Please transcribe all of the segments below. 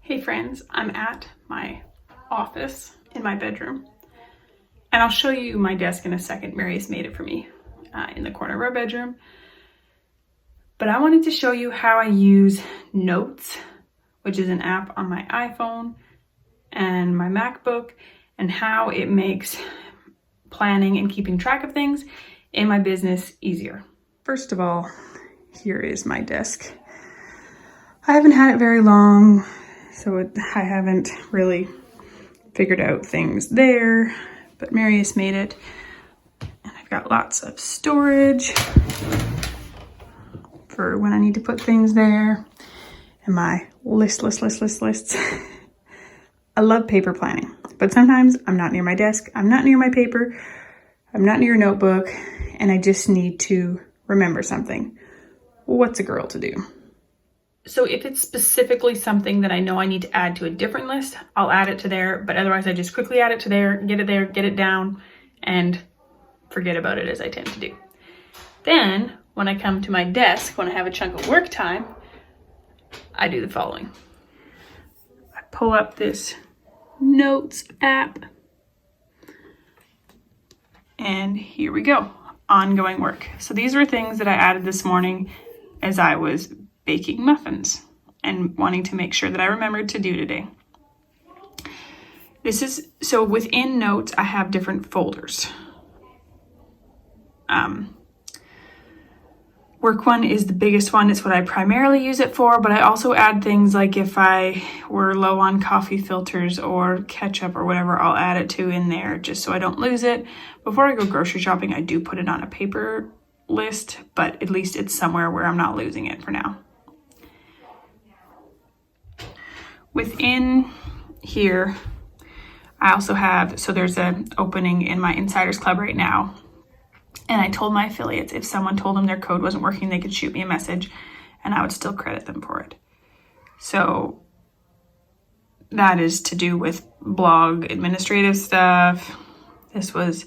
Hey friends, I'm at my office in my bedroom, and I'll show you my desk in a second. Marius made it for me in the corner of our bedroom. But I wanted to show you how I use Notes, which is an app on my iPhone and my MacBook, and how it makes planning and keeping track of things in my business easier. First of all, here is my desk. I haven't had it very long, so I haven't really figured out things there, but Marius made it. And I've got lots of storage for when I need to put things there. And my lists. I love paper planning, but sometimes I'm not near my desk, I'm not near my paper, I'm not near a notebook, and I just need to remember something. What's a girl to do? So if it's specifically something that I know I need to add to a different list, I'll add it to there, but otherwise I just quickly add it to there, get it down, and forget about it, as I tend to do. Then, when I come to my desk, when I have a chunk of work time, I do the following. I pull up this Notes app, and here we go, ongoing work. So these were things that I added this morning as I was baking muffins and wanting to make sure that I remembered to do today. So within Notes, I have different folders. Work one is the biggest one. It's what I primarily use it for, but I also add things like if I were low on coffee filters or ketchup or whatever, I'll add it to in there just so I don't lose it. Before I go grocery shopping, I do put it on a paper list, but at least it's somewhere where I'm not losing it for now. Within here, I also have, so there's an opening in my Insiders Club right now. And I told my affiliates if someone told them their code wasn't working, they could shoot me a message and I would still credit them for it. So that is to do with blog administrative stuff. This was,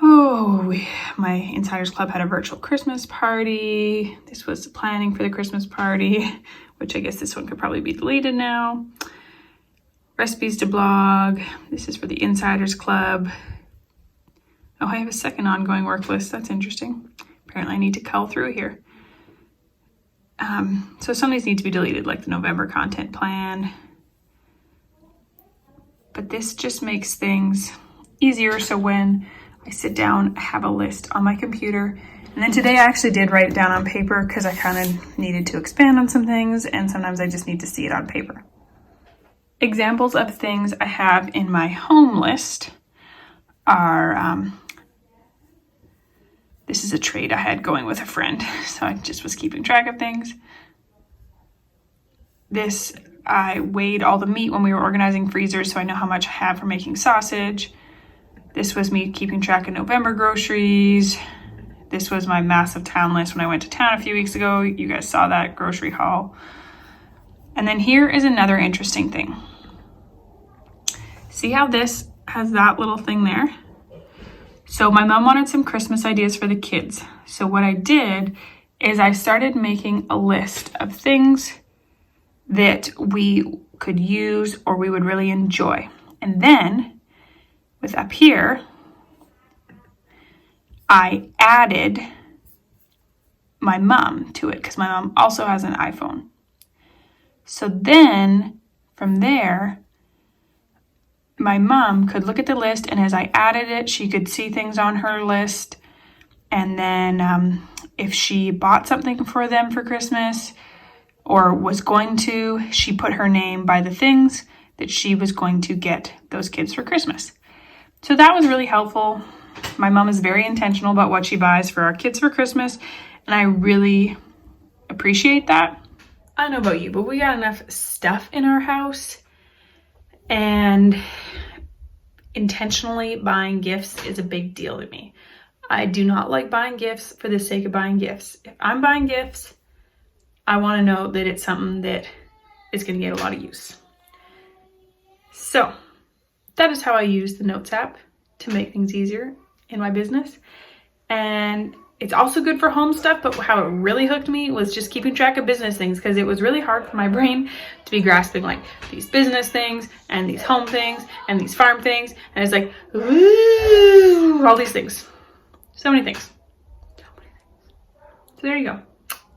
my Insiders Club had a virtual Christmas party. This was planning for the Christmas party, which I guess this one could probably be deleted now. Recipes to blog. This is for the Insiders Club. Oh, I have a second ongoing work list. That's interesting. Apparently I need to cull through here. So some of these need to be deleted, like the November content plan. But this just makes things easier. So when I sit down, I have a list on my computer. And then today I actually did write it down on paper because I kind of needed to expand on some things, and sometimes I just need to see it on paper. Examples of things I have in my home list are, this is a trade I had going with a friend, so I just was keeping track of things. This, I weighed all the meat when we were organizing freezers, so I know how much I have for making sausage. This was me keeping track of November groceries. This was my massive town list when I went to town a few weeks ago. You guys saw that grocery haul. And then here is another interesting thing. See how this has that little thing there? So my mom wanted some Christmas ideas for the kids. So what I did is I started making a list of things that we could use or we would really enjoy. And then with up here, I added my mom to it because my mom also has an iPhone. So then from there, my mom could look at the list, and as I added it, she could see things on her list. And then if she bought something for them for Christmas or was going to, she put her name by the things that she was going to get those kids for Christmas. So that was really helpful. My mom is very intentional about what she buys for our kids for Christmas, and I really appreciate that. I don't know about you, but we got enough stuff in our house, and intentionally buying gifts is a big deal to me. I do not like buying gifts for the sake of buying gifts. If I'm buying gifts, I want to know that it's something that is going to get a lot of use. So that is how I use the Notes app to make things easier in my business. And it's also good for home stuff, but how it really hooked me was just keeping track of business things, because it was really hard for my brain to be grasping like these business things and these home things and these farm things. And it's like, ooh, all these things. So many things. So there you go.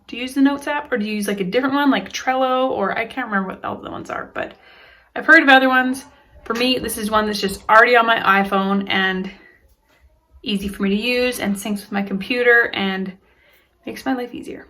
Do you use the Notes app, or do you use like a different one like Trello, or I can't remember what all the ones are, but I've heard of other ones. For me, this is one that's just already on my iPhone and easy for me to use and syncs with my computer and makes my life easier.